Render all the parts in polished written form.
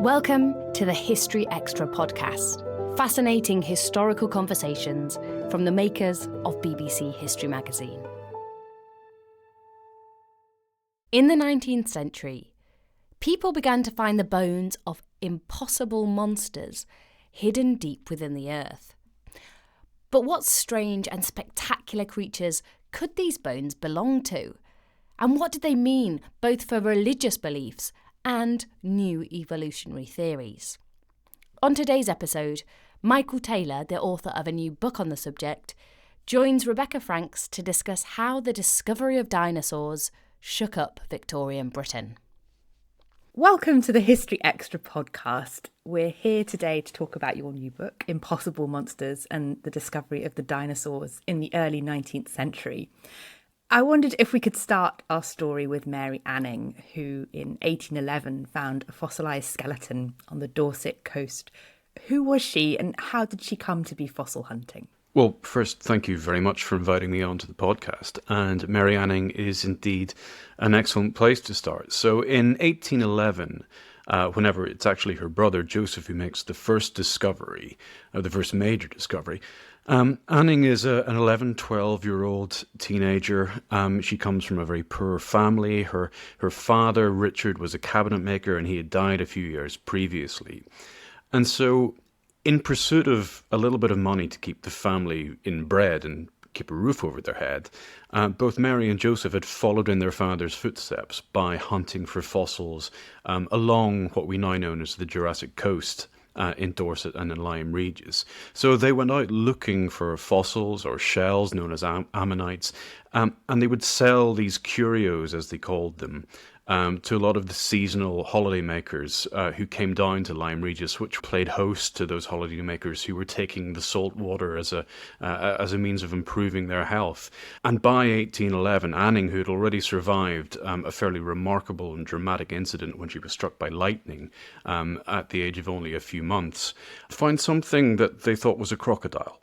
Welcome to the History Extra podcast, fascinating historical conversations from the makers of BBC History magazine. In the 19th century, people began to find the bones of impossible monsters hidden deep within the earth. But what strange and spectacular creatures could these bones belong to? And what did they mean both for religious beliefs and new evolutionary theories? On today's episode, Michael Taylor, the author of a new book on the subject, joins Rebecca Franks to discuss how the discovery of dinosaurs shook up Victorian Britain. Welcome to the History Extra podcast. We're here today to talk about your new book, Impossible Monsters and the Discovery of the Dinosaurs in the Early 19th Century. I wondered if we could start our story with Mary Anning, who in 1811 found a fossilised skeleton on the Dorset coast. Who was she and how did she come to be fossil hunting? Well, first, thank you very much for inviting me onto the podcast. And Mary Anning is indeed an excellent place to start. So in 1811, whenever it's actually her brother Joseph who makes the first discovery, the first major discovery, Anning is an 11, 12-year-old teenager. She comes from a very poor family. Her father, Richard, was a cabinet maker and he had died a few years previously. And so in pursuit of a little bit of money to keep the family in bread and keep a roof over their head, both Mary and Joseph had followed in their father's footsteps by hunting for fossils along what we now know as the Jurassic Coast in Dorset and in Lyme Regis. So they went out looking for fossils or shells known as ammonites, and they would sell these curios, as they called them, to a lot of the seasonal holidaymakers who came down to Lyme Regis, which played host to those holidaymakers who were taking the salt water as a means of improving their health. And by 1811, Anning, who had already survived a fairly remarkable and dramatic incident when she was struck by lightning at the age of only a few months, found something that they thought was a crocodile.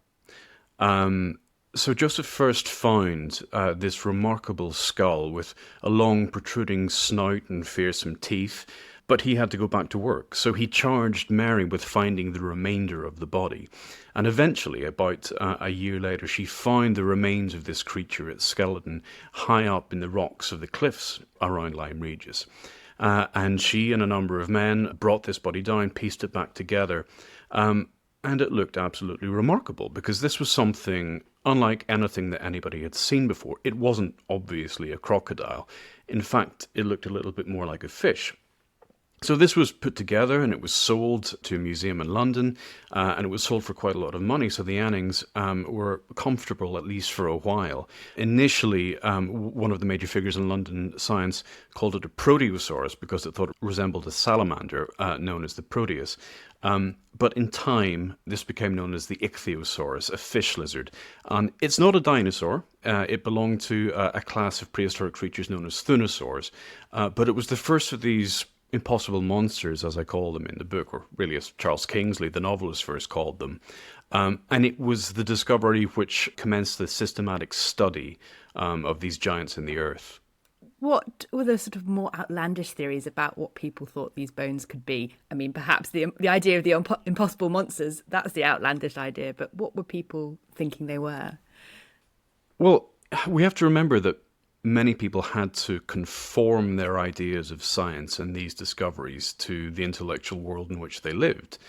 So Joseph first found this remarkable skull with a long protruding snout and fearsome teeth, but he had to go back to work. So he charged Mary with finding the remainder of the body. And eventually, about a year later, she found the remains of this creature, its skeleton, high up in the rocks of the cliffs around Lyme Regis. And she and a number of men brought this body down, pieced it back together, and it looked absolutely remarkable because this was something unlike anything that anybody had seen before. It wasn't obviously a crocodile. In fact, it looked a little bit more like a fish. So this was put together and it was sold to a museum in London, and it was sold for quite a lot of money. So the Annings were comfortable, at least for a while. Initially, one of the major figures in London science called it a proteosaurus because it thought it resembled a salamander known as the Proteus. But in time, this became known as the ichthyosaurus, a fish lizard. And it's not a dinosaur. It belonged to a class of prehistoric creatures known as thunosaurs. But it was the first of these impossible monsters, as I call them in the book, or really as Charles Kingsley, the novelist, first called them. And it was the discovery which commenced the systematic study of these giants in the earth. What were the sort of more outlandish theories about what people thought these bones could be? I mean, perhaps the idea of the impossible monsters, that's the outlandish idea, but what were people thinking they were? Well, we have to remember that many people had to conform their ideas of science and these discoveries to the intellectual world in which they lived.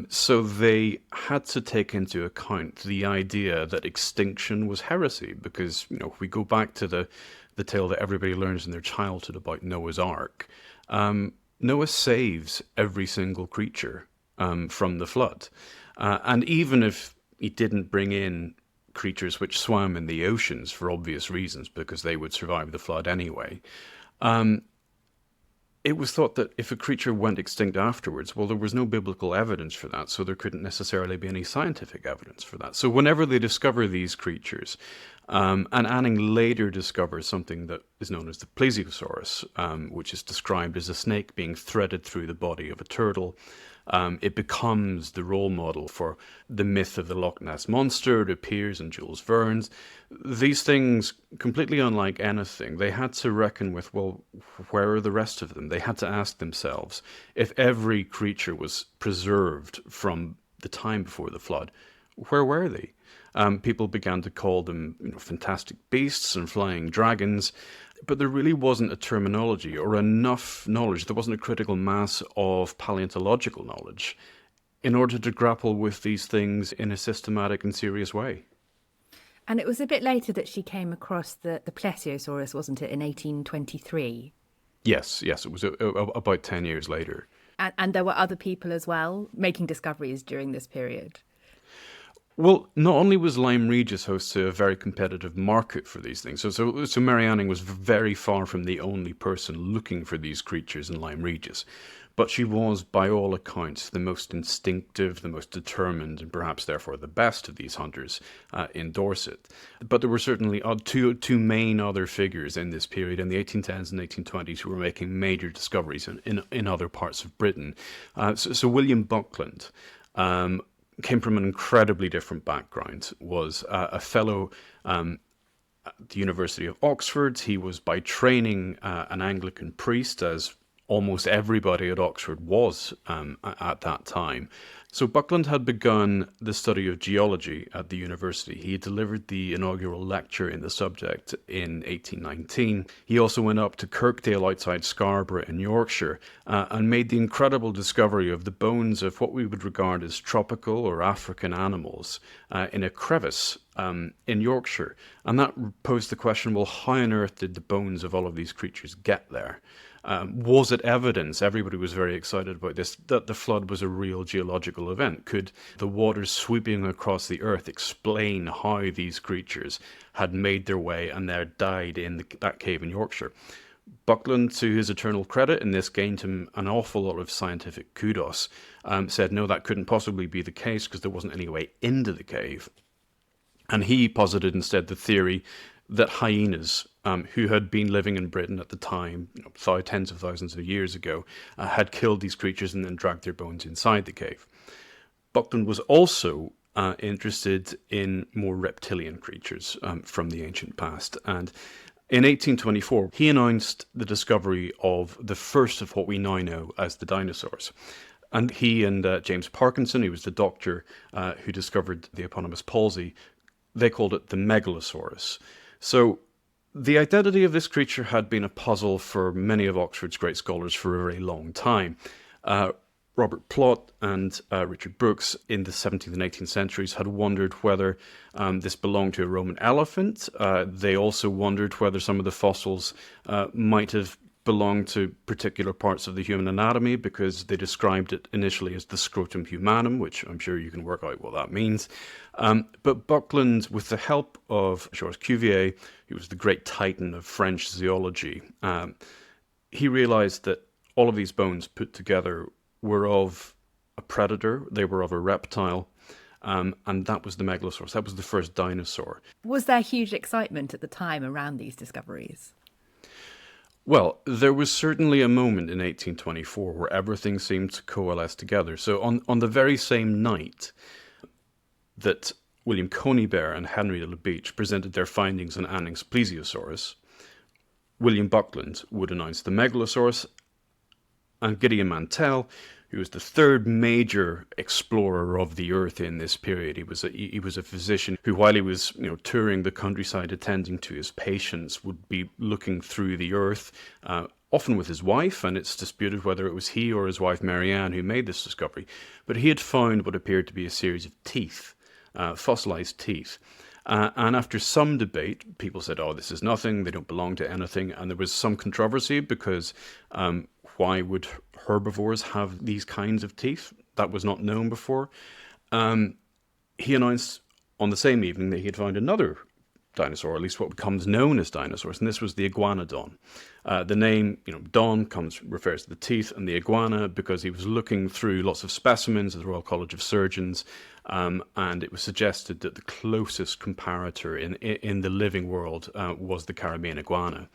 So they had to take into account the idea that extinction was heresy, because, if we go back to the tale that everybody learns in their childhood about Noah's Ark, Noah saves every single creature from the flood. And even if he didn't bring in creatures which swam in the oceans for obvious reasons, because they would survive the flood anyway, it was thought that if a creature went extinct afterwards, well, there was no biblical evidence for that, so there couldn't necessarily be any scientific evidence for that. So whenever they discover these creatures, And Anning later discovers something that is known as the plesiosaurus, which is described as a snake being threaded through the body of a turtle. It becomes the role model for the myth of the Loch Ness Monster. It appears in Jules Verne's. These things, completely unlike anything, they had to reckon with, well, where are the rest of them? They had to ask themselves, if every creature was preserved from the time before the flood, where were they? People began to call them fantastic beasts and flying dragons, but there really wasn't a terminology or enough knowledge. There wasn't a critical mass of paleontological knowledge in order to grapple with these things in a systematic and serious way. And it was a bit later that she came across the plesiosaurus, wasn't it, in 1823? Yes, it was about 10 years later. And there were other people as well making discoveries during this period. Well, not only was Lyme Regis host to a very competitive market for these things, so Mary Anning was very far from the only person looking for these creatures in Lyme Regis, but she was, by all accounts, the most instinctive, the most determined, and perhaps therefore the best of these hunters in Dorset. But there were certainly two main other figures in this period, in the 1810s and 1820s, who were making major discoveries in other parts of Britain. So William Buckland came from an incredibly different background, was a fellow at the University of Oxford. He was by training an Anglican priest, as almost everybody at Oxford was at that time. So Buckland had begun the study of geology at the university. He had delivered the inaugural lecture in the subject in 1819. He also went up to Kirkdale outside Scarborough in Yorkshire and made the incredible discovery of the bones of what we would regard as tropical or African animals in a crevice in Yorkshire. And that posed the question, well, how on earth did the bones of all of these creatures get there? Was it evidence? Everybody was very excited about this, that the flood was a real geological event. Could the waters sweeping across the earth explain how these creatures had made their way and there died in that cave in Yorkshire? Buckland, to his eternal credit, and this gained him an awful lot of scientific kudos, said no, that couldn't possibly be the case because there wasn't any way into the cave. And he posited instead the theory that hyenas, who had been living in Britain at the time, tens of thousands of years ago, had killed these creatures and then dragged their bones inside the cave. Buckland was also interested in more reptilian creatures from the ancient past. And in 1824, he announced the discovery of the first of what we now know as the dinosaurs. And he and James Parkinson, who was the doctor who discovered the eponymous palsy, they called it the Megalosaurus. So the identity of this creature had been a puzzle for many of Oxford's great scholars for a very long time. Robert Plott and Richard Brooks in the 17th and 18th centuries had wondered whether this belonged to a Roman elephant. They also wondered whether some of the fossils might have belonged to particular parts of the human anatomy, because they described it initially as the scrotum humanum, which I'm sure you can work out what that means. But Buckland, with the help of Georges Cuvier, who was the great titan of French zoology, he realized that all of these bones put together were of a predator, they were of a reptile, and that was the Megalosaurus. That was the first dinosaur. Was there huge excitement at the time around these discoveries? Well, there was certainly a moment in 1824 where everything seemed to coalesce together. So on the very same night that William Conybeare and Henry de la Beach presented their findings on Anning's plesiosaurus, William Buckland would announce the Megalosaurus, and Gideon Mantell, who was the third major explorer of the earth in this period. He was a physician who, while he was touring the countryside, attending to his patients, would be looking through the earth, often with his wife, and it's disputed whether it was he or his wife Marianne who made this discovery. But he had found what appeared to be a series of teeth, fossilized teeth. And after some debate, people said, oh, this is nothing, they don't belong to anything. And there was some controversy because why would herbivores have these kinds of teeth? That was not known before. He announced on the same evening that he had found another dinosaur, or at least what becomes known as dinosaurs, and this was the iguanodon. The name, don refers to the teeth, and the iguana because he was looking through lots of specimens at the Royal College of Surgeons, and it was suggested that the closest comparator in the living world was the Caribbean iguana.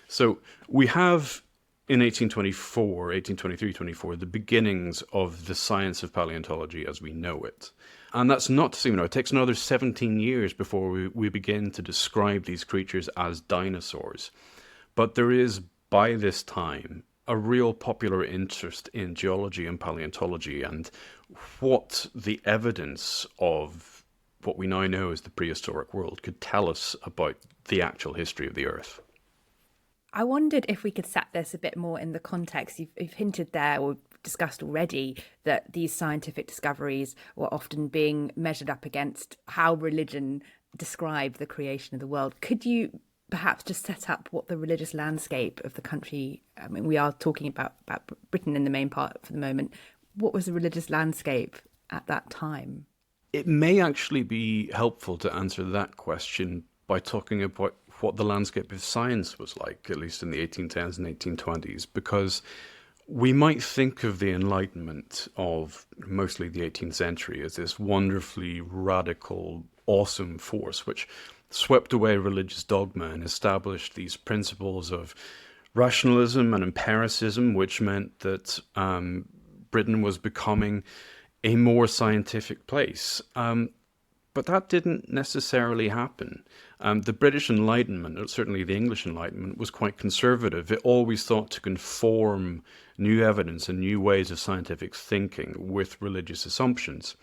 So we have in 1824, the beginnings of the science of paleontology as we know it. And that's not to say, it takes another 17 years before we begin to describe these creatures as dinosaurs. But there is, by this time, a real popular interest in geology and paleontology and what the evidence of what we now know as the prehistoric world could tell us about the actual history of the Earth. I wondered if we could set this a bit more in the context. You've hinted there, or discussed already, that these scientific discoveries were often being measured up against how religion described the creation of the world. Could you perhaps just set up what the religious landscape of the country, I mean, we are talking about Britain in the main part for the moment, what was the religious landscape at that time? It may actually be helpful to answer that question by talking about what the landscape of science was like, at least in the 1810s and 1820s, because we might think of the Enlightenment of mostly the 18th century as this wonderfully radical, awesome force which swept away religious dogma and established these principles of rationalism and empiricism, which meant that Britain was becoming a more scientific place. But that didn't necessarily happen. The British Enlightenment, or certainly the English Enlightenment, was quite conservative. It always sought to conform new evidence and new ways of scientific thinking with religious assumptions.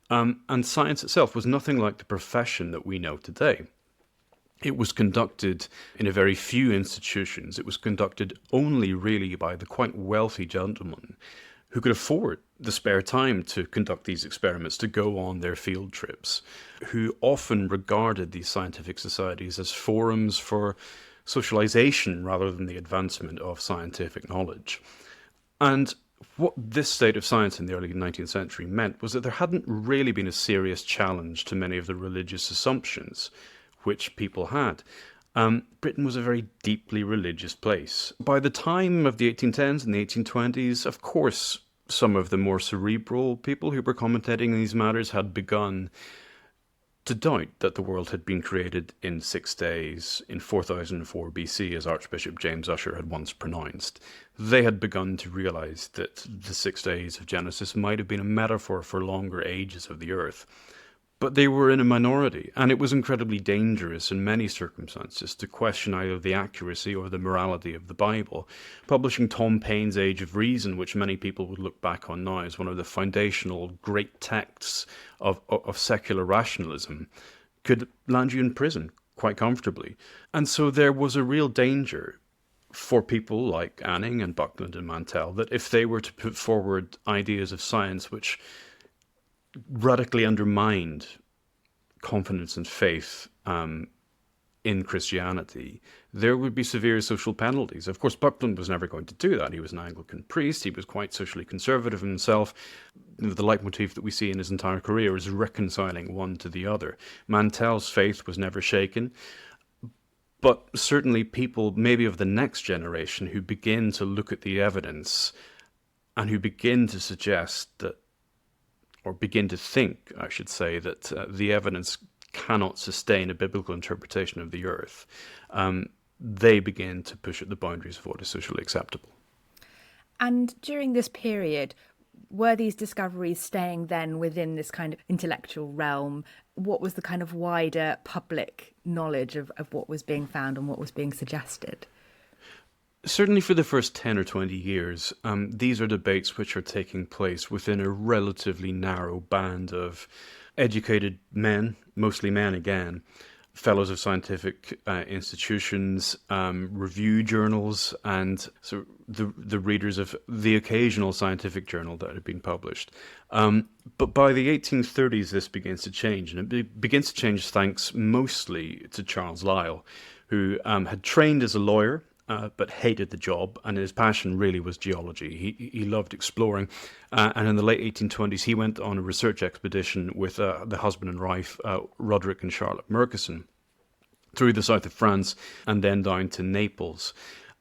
And science itself was nothing like the profession that we know today. It was conducted in a very few institutions. It was conducted only really by the quite wealthy gentlemen who could afford the spare time to conduct these experiments, to go on their field trips, who often regarded these scientific societies as forums for socialization rather than the advancement of scientific knowledge. And what this state of science in the early 19th century meant was that there hadn't really been a serious challenge to many of the religious assumptions which people had. Britain was a very deeply religious place. By the time of the 1810s and the 1820s, of course, some of the more cerebral people who were commentating on these matters had begun to doubt that the world had been created in 6 days, in 4004 BC, as Archbishop James Ussher had once pronounced. They had begun to realize that the 6 days of Genesis might have been a metaphor for longer ages of the earth. But they were in a minority, and it was incredibly dangerous in many circumstances to question either the accuracy or the morality of the Bible. Publishing Tom Paine's Age of Reason, which many people would look back on now as one of the foundational great texts of secular rationalism, could land you in prison quite comfortably. And so there was a real danger for people like Anning and Buckland and Mantell that if they were to put forward ideas of science which radically undermined confidence and faith in Christianity, there would be severe social penalties. Of course, Buckland was never going to do that. He was an Anglican priest. He was quite socially conservative himself. The leitmotif that we see in his entire career is reconciling one to the other. Mantell's faith was never shaken. But certainly people, maybe of the next generation, who begin to look at the evidence and who begin to suggest that, or begin to think, I should say, that the evidence cannot sustain a biblical interpretation of the earth, they begin to push at the boundaries of what is socially acceptable. And during this period, were these discoveries staying then within this kind of intellectual realm? What was the kind of wider public knowledge of what was being found and what was being suggested? Certainly for the first 10 or 20 years, these are debates which are taking place within a relatively narrow band of educated men, mostly men again, fellows of scientific institutions, review journals, and so the readers of the occasional scientific journal that had been published. But by the 1830s, this begins to change, and it begins to change thanks mostly to Charles Lyell, who had trained as a lawyer, but hated the job, and his passion really was geology. He loved exploring, and in the late 1820s he went on a research expedition with the husband and wife, Roderick and Charlotte Murchison, through the south of France and then down to Naples.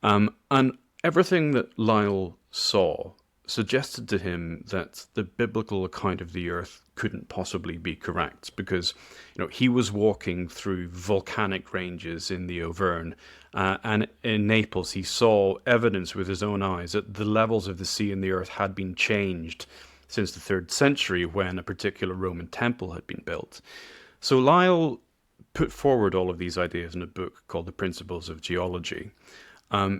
And everything that Lyell saw suggested to him that the biblical account of the earth couldn't possibly be correct because, he was walking through volcanic ranges in the Auvergne, and in Naples he saw evidence with his own eyes that the levels of the sea and the earth had been changed since the 3rd century when a particular Roman temple had been built. So Lyell put forward all of these ideas in a book called The Principles of Geology.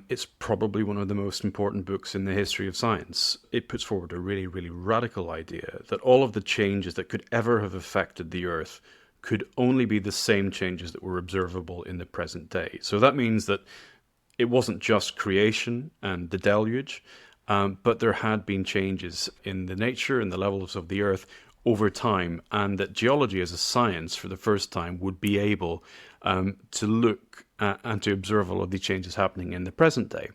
It's probably one of the most important books in the history of science. It puts forward a really, really radical idea that all of the changes that could ever have affected the Earth could only be the same changes that were observable in the present day. So that means that it wasn't just creation and the deluge, but there had been changes in the nature and the levels of the Earth over time, and that geology as a science for the first time would be able to look and to observe all of the changes happening in the present day.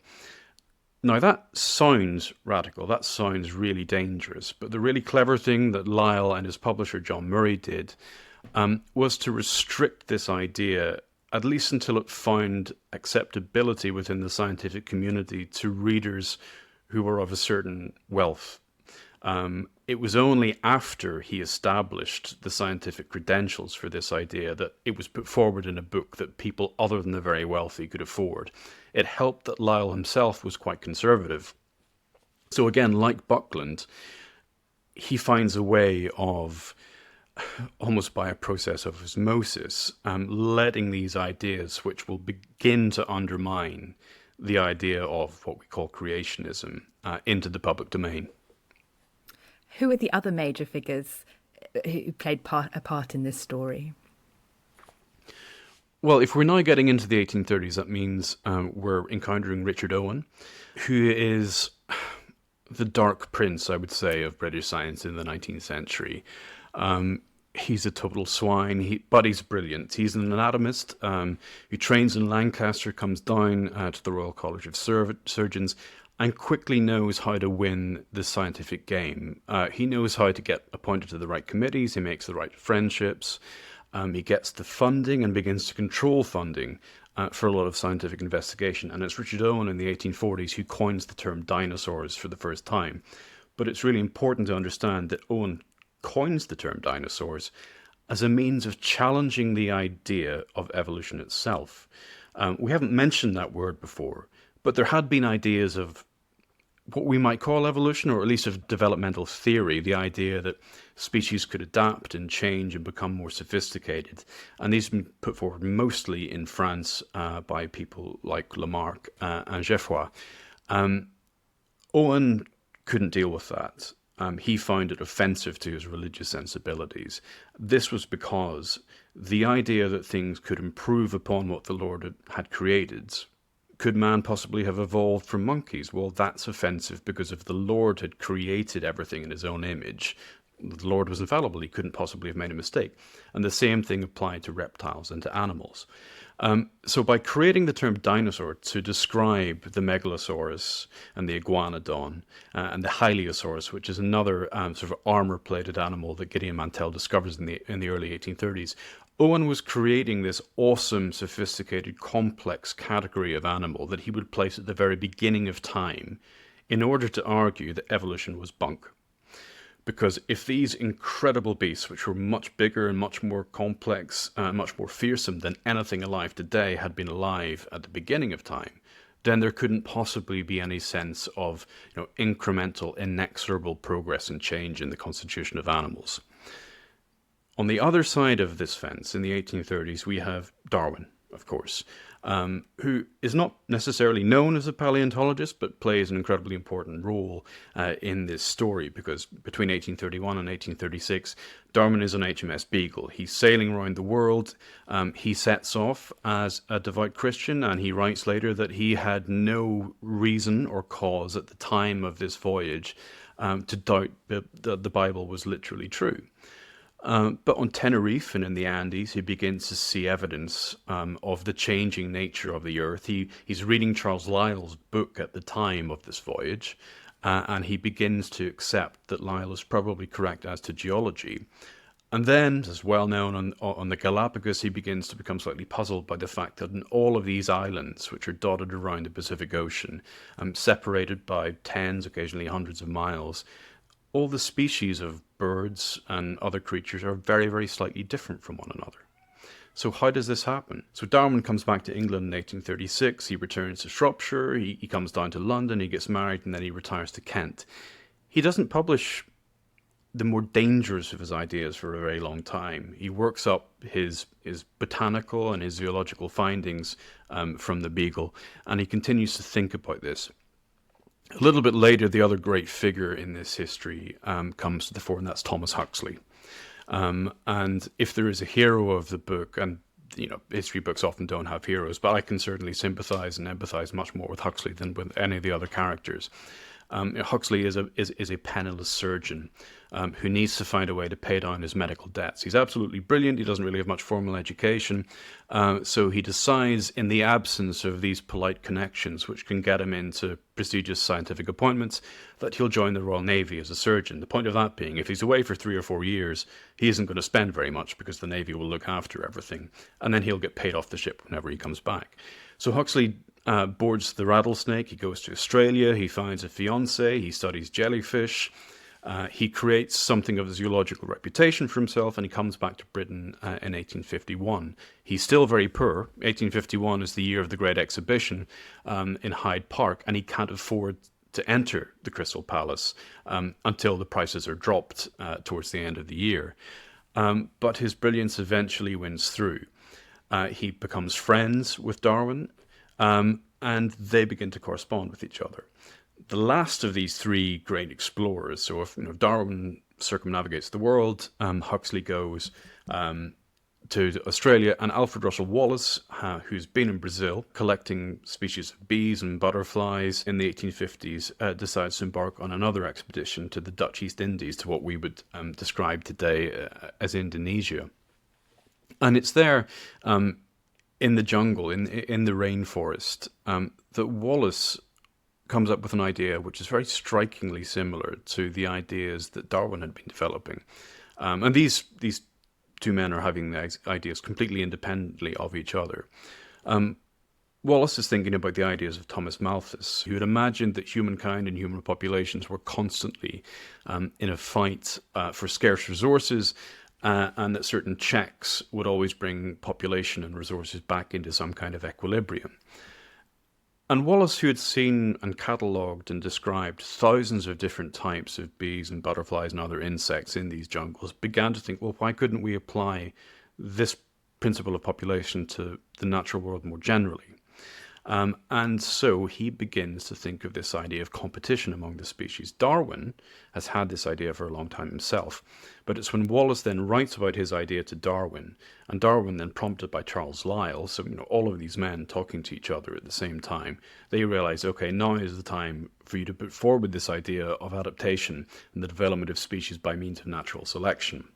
Now that sounds radical, that sounds really dangerous, but the really clever thing that Lyell and his publisher John Murray did was to restrict this idea, at least until it found acceptability within the scientific community, to readers who were of a certain wealth. It was only after he established the scientific credentials for this idea that it was put forward in a book that people other than the very wealthy could afford. It helped that Lyell himself was quite conservative. So again, like Buckland, he finds a way of, almost by a process of osmosis, letting these ideas, which will begin to undermine the idea of what we call creationism, into the public domain. Who are the other major figures who played a part in this story? Well, if we're now getting into the 1830s, that means we're encountering Richard Owen, who is the dark prince, I would say, of British science in the 19th century. He's a total swine, but he's brilliant. He's an anatomist who trains in Lancaster, comes down to the Royal College of Surgeons, and quickly knows how to win the scientific game. He knows how to get appointed to the right committees, he makes the right friendships, he gets the funding and begins to control funding for a lot of scientific investigation. And it's Richard Owen in the 1840s who coins the term dinosaurs for the first time. But it's really important to understand that Owen coins the term dinosaurs as a means of challenging the idea of evolution itself. We haven't mentioned that word before, but there had been ideas of what we might call evolution, or at least of developmental theory, the idea that species could adapt and change and become more sophisticated. And these have been put forward mostly in France by people like Lamarck and Geoffroy. Owen couldn't deal with that. He found it offensive to his religious sensibilities. This was because the idea that things could improve upon what the Lord had created. Could man possibly have evolved from monkeys? Well, that's offensive because if the Lord had created everything in his own image, the Lord was infallible. He couldn't possibly have made a mistake. And the same thing applied to reptiles and to animals. So by creating the term dinosaur to describe the Megalosaurus and the Iguanodon and the Hylaeosaurus, which is another sort of armor-plated animal that Gideon Mantell discovers in the early 1830s, Owen was creating this awesome, sophisticated, complex category of animal that he would place at the very beginning of time in order to argue that evolution was bunk. Because if these incredible beasts, which were much bigger and much more complex, much more fearsome than anything alive today, had been alive at the beginning of time, then there couldn't possibly be any sense of incremental, inexorable progress and change in the constitution of animals. On the other side of this fence, in the 1830s, we have Darwin, of course, who is not necessarily known as a paleontologist, but plays an incredibly important role in this story, because between 1831 and 1836, Darwin is on HMS Beagle. He's sailing around the world. He sets off as a devout Christian, and he writes later that he had no reason or cause at the time of this voyage to doubt that the Bible was literally true. But on Tenerife and in the Andes, he begins to see evidence of the changing nature of the earth. He's reading Charles Lyell's book at the time of this voyage, and he begins to accept that Lyell is probably correct as to geology. And then, as well known on the Galapagos, he begins to become slightly puzzled by the fact that in all of these islands, which are dotted around the Pacific Ocean, separated by tens, occasionally hundreds of miles, all the species of birds and other creatures are very, very slightly different from one another. So how does this happen? So Darwin comes back to England in 1836, he returns to Shropshire, he comes down to London, he gets married, and then he retires to Kent. He doesn't publish the more dangerous of his ideas for a very long time. He works up his botanical and his zoological findings from the Beagle, and he continues to think about this. A little bit later, the other great figure in this history comes to the fore, and that's Thomas Huxley. And if there is a hero of the book, and history books often don't have heroes, but I can certainly sympathize and empathize much more with Huxley than with any of the other characters. Huxley is a penniless surgeon who needs to find a way to pay down his medical debts. He's absolutely brilliant. He doesn't really have much formal education. So he decides, in the absence of these polite connections, which can get him into prestigious scientific appointments, that he'll join the Royal Navy as a surgeon. The point of that being, if he's away for 3 or 4 years, he isn't going to spend very much because the Navy will look after everything. And then he'll get paid off the ship whenever he comes back. So Huxley boards the Rattlesnake, he goes to Australia, he finds a fiancée, he studies jellyfish, he creates something of a zoological reputation for himself, and he comes back to Britain in 1851. He's still very poor. 1851 is the year of the Great Exhibition in Hyde Park, and he can't afford to enter the Crystal Palace until the prices are dropped towards the end of the year. But his brilliance eventually wins through. He becomes friends with Darwin, and they begin to correspond with each other. The last of these three great explorers, so if Darwin circumnavigates the world, Huxley goes to Australia, and Alfred Russel Wallace, who's been in Brazil collecting species of bees and butterflies in the 1850s, decides to embark on another expedition to the Dutch East Indies, to what we would describe today as Indonesia. And it's there, in the jungle, in the rainforest, that Wallace comes up with an idea which is very strikingly similar to the ideas that Darwin had been developing. And these two men are having the ideas completely independently of each other. Wallace is thinking about the ideas of Thomas Malthus, who had imagined that humankind and human populations were constantly in a fight for scarce resources, and that certain checks would always bring population and resources back into some kind of equilibrium. And Wallace, who had seen and catalogued and described thousands of different types of bees and butterflies and other insects in these jungles, began to think, well, why couldn't we apply this principle of population to the natural world more generally? And so he begins to think of this idea of competition among the species. Darwin has had this idea for a long time himself, but it's when Wallace then writes about his idea to Darwin, and Darwin then, prompted by Charles Lyell, so all of these men talking to each other at the same time, they realize, okay, now is the time for you to put forward this idea of adaptation and the development of species by means of natural selection.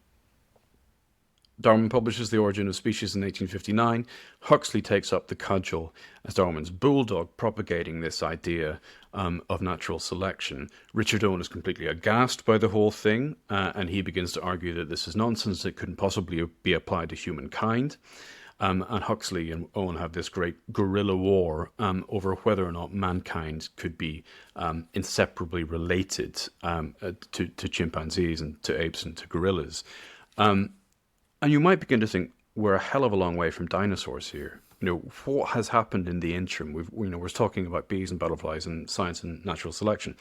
Darwin publishes The Origin of Species in 1859. Huxley takes up the cudgel as Darwin's bulldog, propagating this idea of natural selection. Richard Owen is completely aghast by the whole thing, and he begins to argue that this is nonsense, it couldn't possibly be applied to humankind. And Huxley and Owen have this great guerrilla war over whether or not mankind could be inseparably related to chimpanzees and to apes and to gorillas. And you might begin to think, we're a hell of a long way from dinosaurs here. What has happened in the interim? We're talking about bees and butterflies and science and natural selection.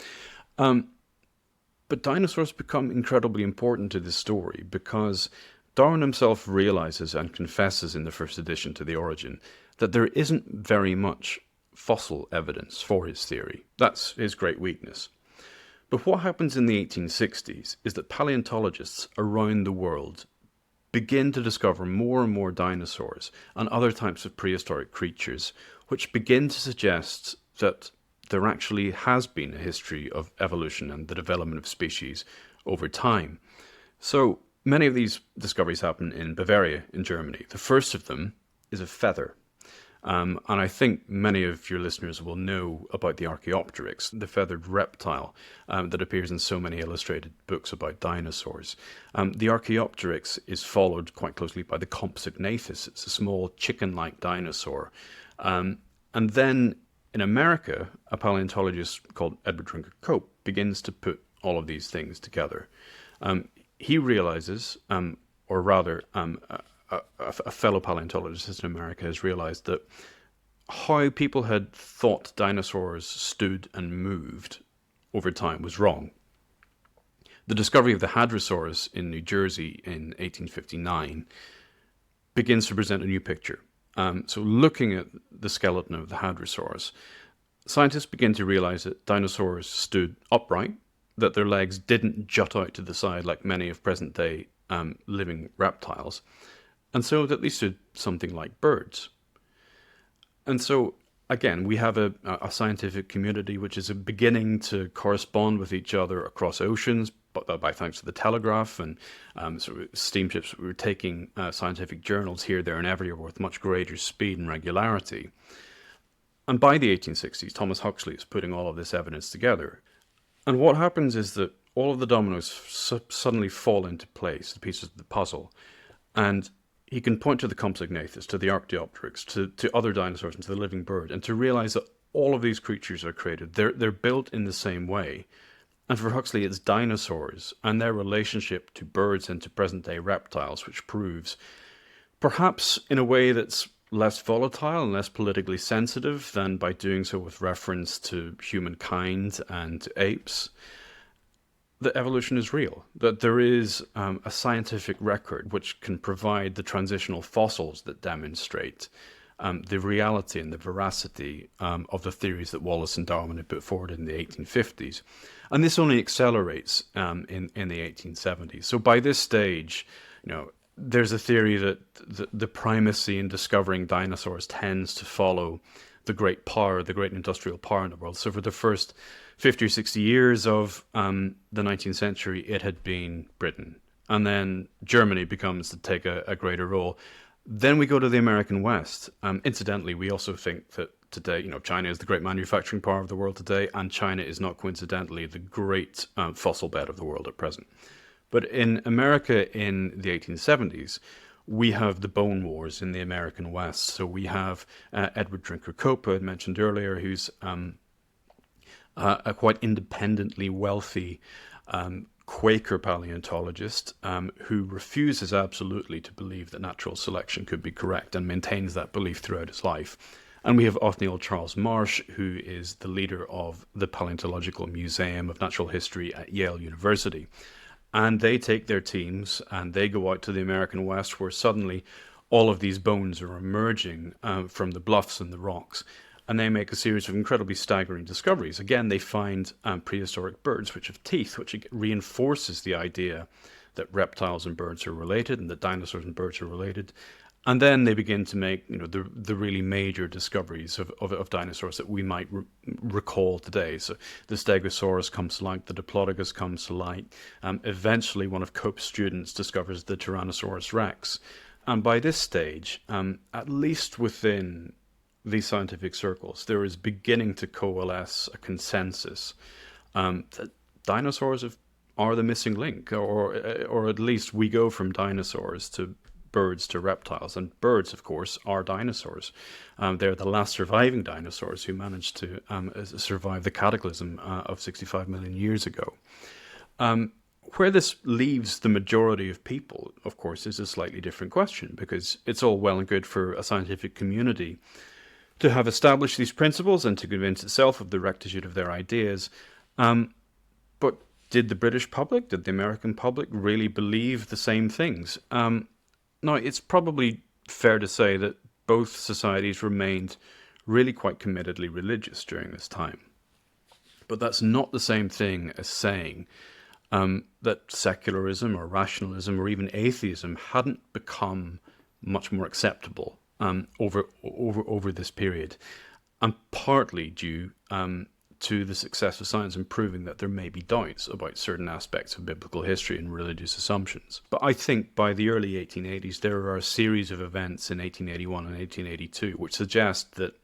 But dinosaurs become incredibly important to this story because Darwin himself realizes and confesses in the first edition to The Origin that there isn't very much fossil evidence for his theory. That's his great weakness. But what happens in the 1860s is that paleontologists around the world begin to discover more and more dinosaurs and other types of prehistoric creatures, which begin to suggest that there actually has been a history of evolution and the development of species over time. So many of these discoveries happen in Bavaria, in Germany. The first of them is a feather. And I think many of your listeners will know about the Archaeopteryx, the feathered reptile that appears in so many illustrated books about dinosaurs. The Archaeopteryx is followed quite closely by the Compsognathus. It's a small chicken-like dinosaur. And then in America, a paleontologist called Edward Drinker Cope begins to put all of these things together. He realizes, or rather, a fellow paleontologist in America has realized that how people had thought dinosaurs stood and moved over time was wrong. The discovery of the Hadrosaurus in New Jersey in 1859 begins to present a new picture. So looking at the skeleton of the Hadrosaurus, scientists begin to realize that dinosaurs stood upright, that their legs didn't jut out to the side like many of present-day living reptiles, and so that they stood something like birds. And so, again, we have a scientific community which is beginning to correspond with each other across oceans, by thanks to the telegraph, and so steamships were taking scientific journals here, there, and everywhere with much greater speed and regularity. And by the 1860s, Thomas Huxley is putting all of this evidence together. And what happens is that all of the dominoes suddenly fall into place, the pieces of the puzzle, and he can point to the Compsognathus, to the Archaeopteryx, to other dinosaurs, and to the living bird, and to realize that all of these creatures are created. They're built in the same way. And for Huxley, it's dinosaurs and their relationship to birds and to present-day reptiles, which proves, perhaps in a way that's less volatile and less politically sensitive than by doing so with reference to humankind and to apes, that evolution is real, that there is a scientific record which can provide the transitional fossils that demonstrate the reality and the veracity of the theories that Wallace and Darwin had put forward in the 1850s. And this only accelerates in the 1870s. So by this stage, there's a theory that the primacy in discovering dinosaurs tends to follow the great power, the great industrial power in the world. So for the first 50 or 60 years of the 19th century, it had been Britain. And then Germany becomes to take a greater role. Then we go to the American West. Incidentally, we also think that today, China is the great manufacturing power of the world today, and China is not coincidentally the great fossil bed of the world at present. But in America in the 1870s, we have the bone wars in the American West. So we have Edward Drinker Cope, who I had mentioned earlier, who's a quite independently wealthy Quaker paleontologist who refuses absolutely to believe that natural selection could be correct and maintains that belief throughout his life. And we have Othniel Charles Marsh, who is the leader of the Paleontological Museum of Natural History at Yale University. And they take their teams and they go out to the American West, where suddenly all of these bones are emerging from the bluffs and the rocks. And they make a series of incredibly staggering discoveries. Again, they find prehistoric birds which have teeth, which reinforces the idea that reptiles and birds are related and that dinosaurs and birds are related. And then they begin to make the really major discoveries of dinosaurs that we might recall today. So the Stegosaurus comes to light, the Diplodocus comes to light. Eventually, one of Cope's students discovers the Tyrannosaurus rex. And by this stage, at least within these scientific circles, there is beginning to coalesce a consensus that dinosaurs are the missing link, or at least we go from dinosaurs to birds to reptiles, and birds, of course, are dinosaurs. They're the last surviving dinosaurs who managed to survive the cataclysm of 65 million years ago. Where this leaves the majority of people, of course, is a slightly different question, because it's all well and good for a scientific community to have established these principles and to convince itself of the rectitude of their ideas. But did the British public, did the American public really believe the same things? Now, it's probably fair to say that both societies remained really quite committedly religious during this time. But that's not the same thing as saying that secularism or rationalism or even atheism hadn't become much more acceptable over this period, and partly due to the success of science and proving that there may be doubts about certain aspects of biblical history and religious assumptions. But I think by the early 1880s, there are a series of events in 1881 and 1882 which suggest that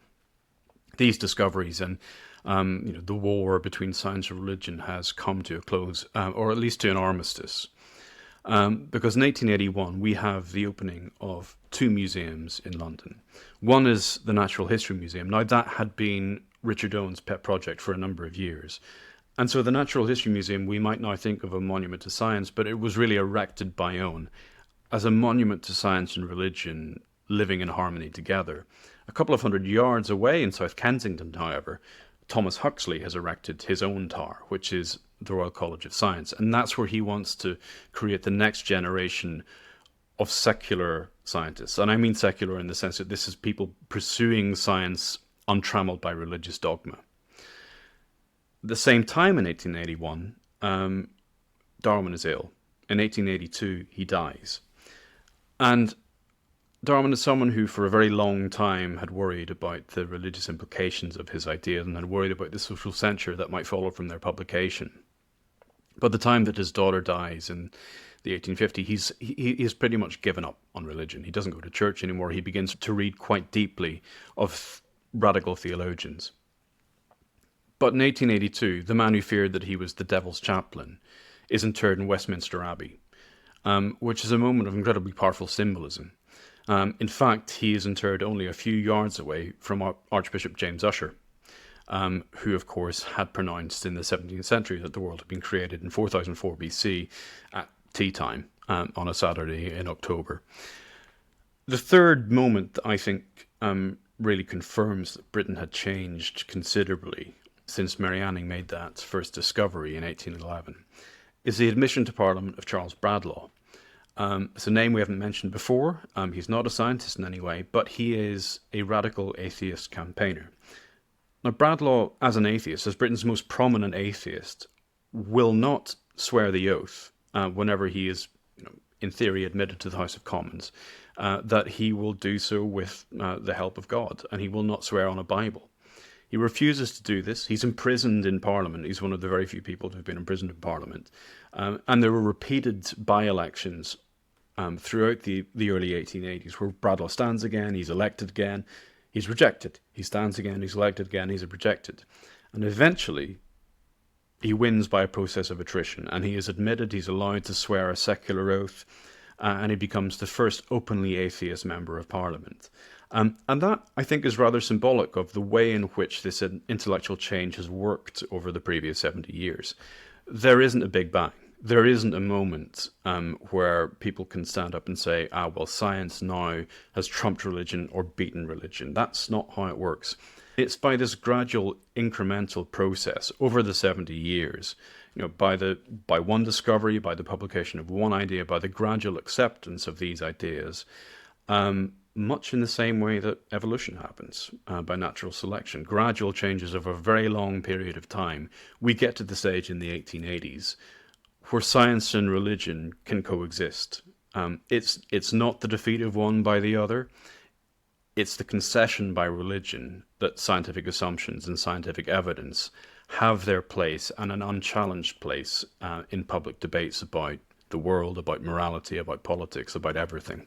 these discoveries and the war between science and religion has come to a close, or at least to an armistice. Because in 1881, we have the opening of two museums in London. One is the Natural History Museum. Now, that had been Richard Owen's pet project for a number of years. And so the Natural History Museum, we might now think of a monument to science, but it was really erected by Owen as a monument to science and religion living in harmony together. A couple of hundred yards away in South Kensington, however, Thomas Huxley has erected his own tower, which is the Royal College of Science. And that's where he wants to create the next generation of secular scientists. And I mean secular in the sense that this is people pursuing science untrammeled by religious dogma. At the same time in 1881, Darwin is ill. In 1882, he dies. And Darwin is someone who for a very long time had worried about the religious implications of his ideas and had worried about the social censure that might follow from their publication. By the time that his daughter dies in the 1850s, he's pretty much given up on religion. He doesn't go to church anymore. He begins to read quite deeply of radical theologians. But in 1882, the man who feared that he was the devil's chaplain is interred in Westminster Abbey, which is a moment of incredibly powerful symbolism. In fact, he is interred only a few yards away from Archbishop James Ussher, who, of course, had pronounced in the 17th century that the world had been created in 4004 BC at tea time on a Saturday in October. The third moment that I think really confirms that Britain had changed considerably since Mary Anning made that first discovery in 1811 is the admission to Parliament of Charles Bradlaugh. It's a name we haven't mentioned before. He's not a scientist in any way, but he is a radical atheist campaigner. Now, Bradlaugh, as an atheist, as Britain's most prominent atheist, will not swear the oath whenever he is, in theory, admitted to the House of Commons, that he will do so with the help of God, and he will not swear on a Bible. He refuses to do this. He's imprisoned in Parliament. He's one of the very few people who have been imprisoned in Parliament. And there were repeated by-elections throughout the early 1880s where Bradlaugh stands again, he's elected again, he's rejected. He stands again, he's elected again, he's rejected. And eventually, he wins by a process of attrition, and he is admitted, he's allowed to swear a secular oath, and he becomes the first openly atheist member of Parliament. And that, I think, is rather symbolic of the way in which this intellectual change has worked over the previous 70 years. There isn't a big bang. There isn't a moment where people can stand up and say, well, science now has trumped religion or beaten religion. That's not how it works. It's by this gradual incremental process over the 70 years, by one discovery, by the publication of one idea, by the gradual acceptance of these ideas, much in the same way that evolution happens by natural selection. Gradual changes over a very long period of time. We get to the stage in the 1880s where science and religion can coexist. It's not the defeat of one by the other. It's the concession by religion that scientific assumptions and scientific evidence have their place, and an unchallenged place in public debates about the world, about morality, about politics, about everything.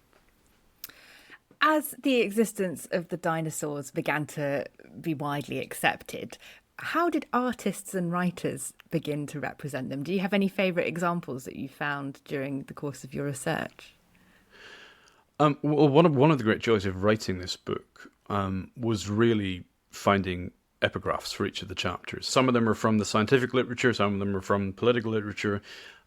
As the existence of the dinosaurs began to be widely accepted, how did artists and writers begin to represent them? Do you have any favourite examples that you found during the course of your research? Well, one of the great joys of writing this book was really finding epigraphs for each of the chapters. Some of them are from the scientific literature, some of them are from political literature,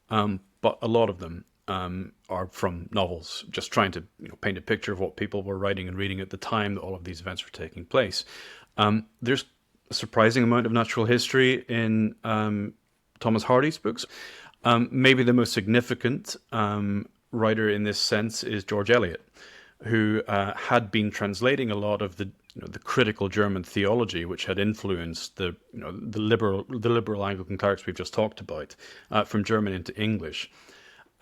but a lot of them are from novels, just trying to paint a picture of what people were writing and reading at the time that all of these events were taking place. There's a surprising amount of natural history in Thomas Hardy's books. Maybe the most significant writer in this sense is George Eliot, who had been translating a lot of the critical German theology, which had influenced the liberal Anglican clerics we've just talked about, from German into English.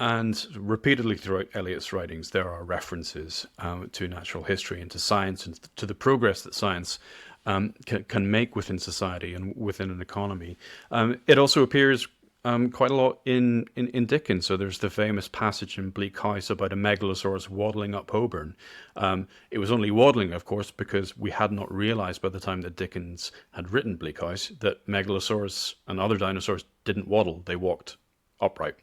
And repeatedly throughout Eliot's writings, there are references to natural history and to science and to the progress that science can make within society and within an economy. It also appears quite a lot in Dickens. So there's the famous passage in Bleak House about a megalosaurus waddling up Holborn. It was only waddling, of course, because we had not realized by the time that Dickens had written Bleak House that megalosaurus and other dinosaurs didn't waddle, they walked upright.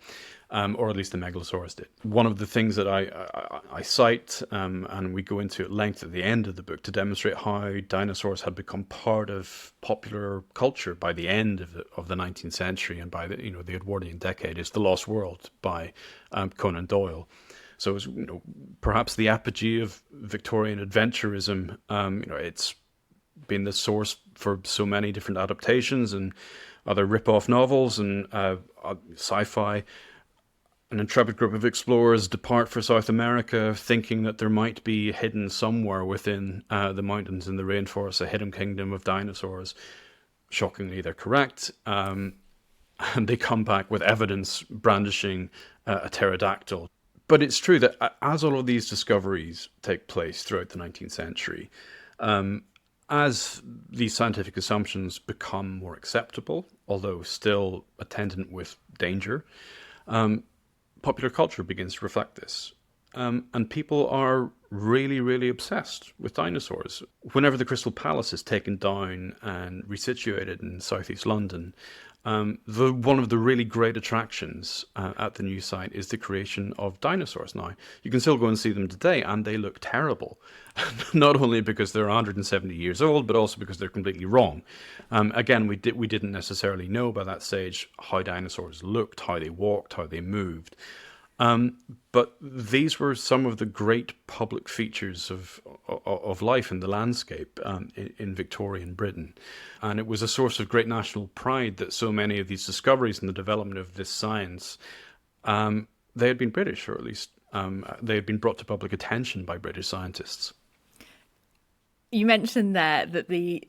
Or at least the megalosaurus did. One of the things that I cite, and we go into at length at the end of the book, to demonstrate how dinosaurs had become part of popular culture by the end of the 19th century and by the Edwardian decade, is The Lost World by Conan Doyle. So it was perhaps the apogee of Victorian adventurism. It's been the source for so many different adaptations and other rip-off novels and sci-fi. An intrepid group of explorers depart for South America, thinking that there might be hidden somewhere within the mountains and the rainforest a hidden kingdom of dinosaurs. Shockingly, they're correct. And they come back with evidence brandishing a pterodactyl. But it's true that as all of these discoveries take place throughout the 19th century, as these scientific assumptions become more acceptable, although still attendant with danger, popular culture begins to reflect this. And people are really, really obsessed with dinosaurs. Whenever the Crystal Palace is taken down and resituated in southeast London, one of the really great attractions at the new site is the creation of dinosaurs. Now, you can still go and see them today, and they look terrible. Not only because they're 170 years old, but also because they're completely wrong. Again, we didn't necessarily know by that stage how dinosaurs looked, how they walked, how they moved. But these were some of the great public features of life in the landscape in Victorian Britain. And it was a source of great national pride that so many of these discoveries and the development of this science, they had been British, or at least they had been brought to public attention by British scientists. You mentioned there that the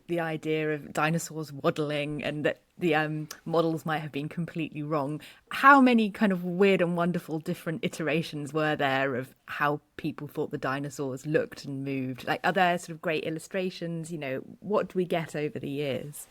idea of dinosaurs waddling and that the models might have been completely wrong. How many kind of weird and wonderful different iterations were there of how people thought the dinosaurs looked and moved? Like, are there sort of great illustrations? What do we get over the years?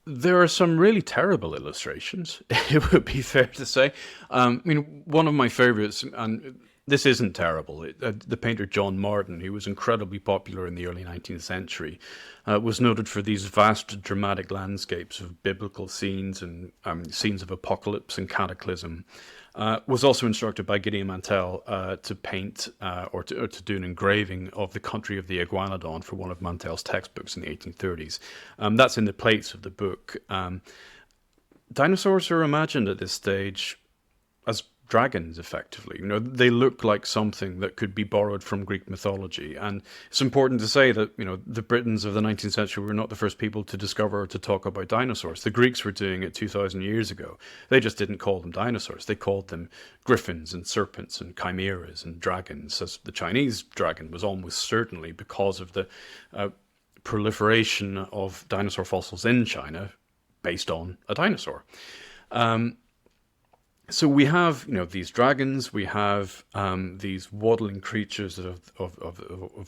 There are some really terrible illustrations, it would be fair to say. One of my favorites, and this isn't terrible. The painter John Martin, who was incredibly popular in the early 19th century, was noted for these vast dramatic landscapes of biblical scenes and scenes of apocalypse and cataclysm. Was also instructed by Gideon Mantell to paint or to do an engraving of the country of the Iguanodon for one of Mantell's textbooks in the 1830s. That's in the plates of the book. Dinosaurs are imagined at this stage as dragons, effectively. They look like something that could be borrowed from Greek mythology. And it's important to say that, the Britons of the 19th century were not the first people to discover or to talk about dinosaurs. The Greeks were doing it 2,000 years ago. They just didn't call them dinosaurs. They called them griffins and serpents and chimeras and dragons, as the Chinese dragon was almost certainly because of the proliferation of dinosaur fossils in China based on a dinosaur. So we have, these dragons, we have these waddling creatures of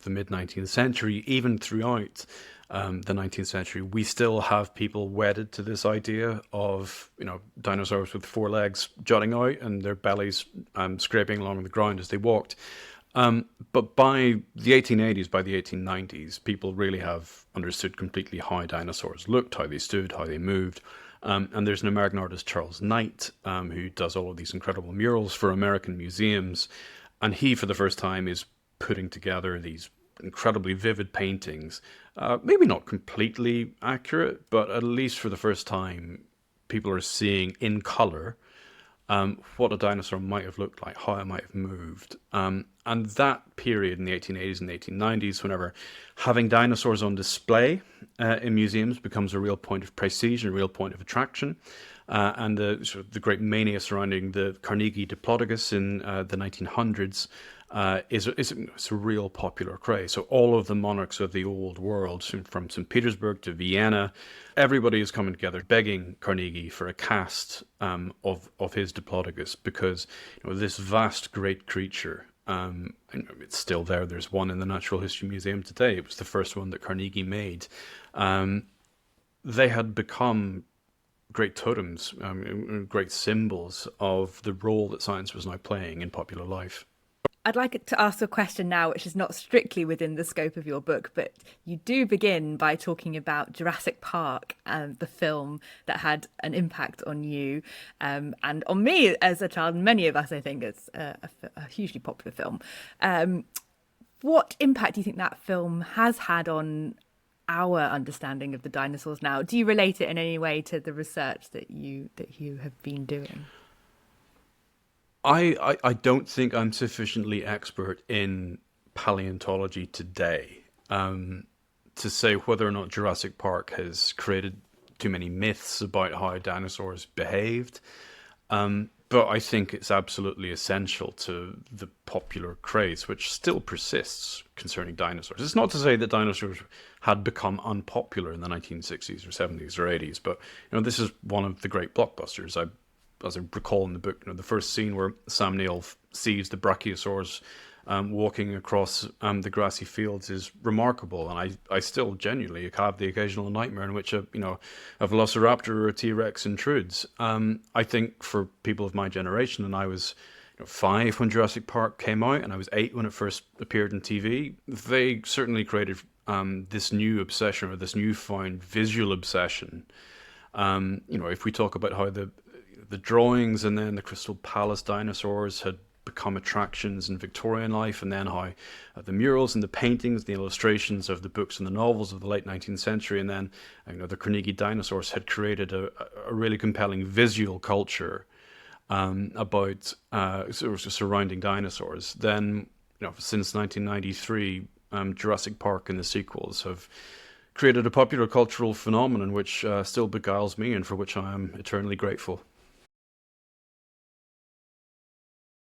the mid-19th century. Even throughout the 19th century, we still have people wedded to this idea of, dinosaurs with four legs jutting out and their bellies scraping along the ground as they walked. But by the 1880s, by the 1890s, people really have understood completely how dinosaurs looked, how they stood, how they moved. And there's an American artist, Charles Knight, who does all of these incredible murals for American museums. And he, for the first time, is putting together these incredibly vivid paintings. Maybe not completely accurate, but at least for the first time, people are seeing in color what a dinosaur might have looked like, how it might have moved. And that period in the 1880s and 1890s, whenever having dinosaurs on display in museums becomes a real point of prestige and a real point of attraction, and the great mania surrounding the Carnegie Diplodocus in the 1900s it's a real popular craze. So all of the monarchs of the old world, from St. Petersburg to Vienna, everybody is coming together begging Carnegie for a cast of his Diplodocus, because this vast great creature And it's still there. There's one in the Natural History Museum today. It was the first one that Carnegie made. They had become great totems, great symbols of the role that science was now playing in popular life. I'd like to ask a question now, which is not strictly within the scope of your book, but you do begin by talking about Jurassic Park and the film that had an impact on you and on me as a child, and many of us, I think. It's a hugely popular film. What impact do you think that film has had on our understanding of the dinosaurs now? Do you relate it in any way to the research that you have been doing? I don't think I'm sufficiently expert in paleontology today to say whether or not Jurassic Park has created too many myths about how dinosaurs behaved. But I think it's absolutely essential to the popular craze, which still persists concerning dinosaurs. It's not to say that dinosaurs had become unpopular in the 1960s or 70s or 80s, but this is one of the great blockbusters. As I recall in the book, the first scene where Sam Neill sees the brachiosaurs walking across the grassy fields is remarkable, and I still genuinely have the occasional nightmare in which a velociraptor or a T-Rex intrudes. I think for people of my generation, and I was 5 when Jurassic Park came out, and I was 8 when it first appeared on TV, they certainly created this new obsession, or this newfound visual obsession. If we talk about how the drawings and then the Crystal Palace dinosaurs had become attractions in Victorian life, and then how the murals and the paintings, the illustrations of the books and the novels of the late 19th century, and then the Carnegie dinosaurs had created a really compelling visual culture about surrounding dinosaurs. Then, since 1993, Jurassic Park and the sequels have created a popular cultural phenomenon which still beguiles me and for which I am eternally grateful.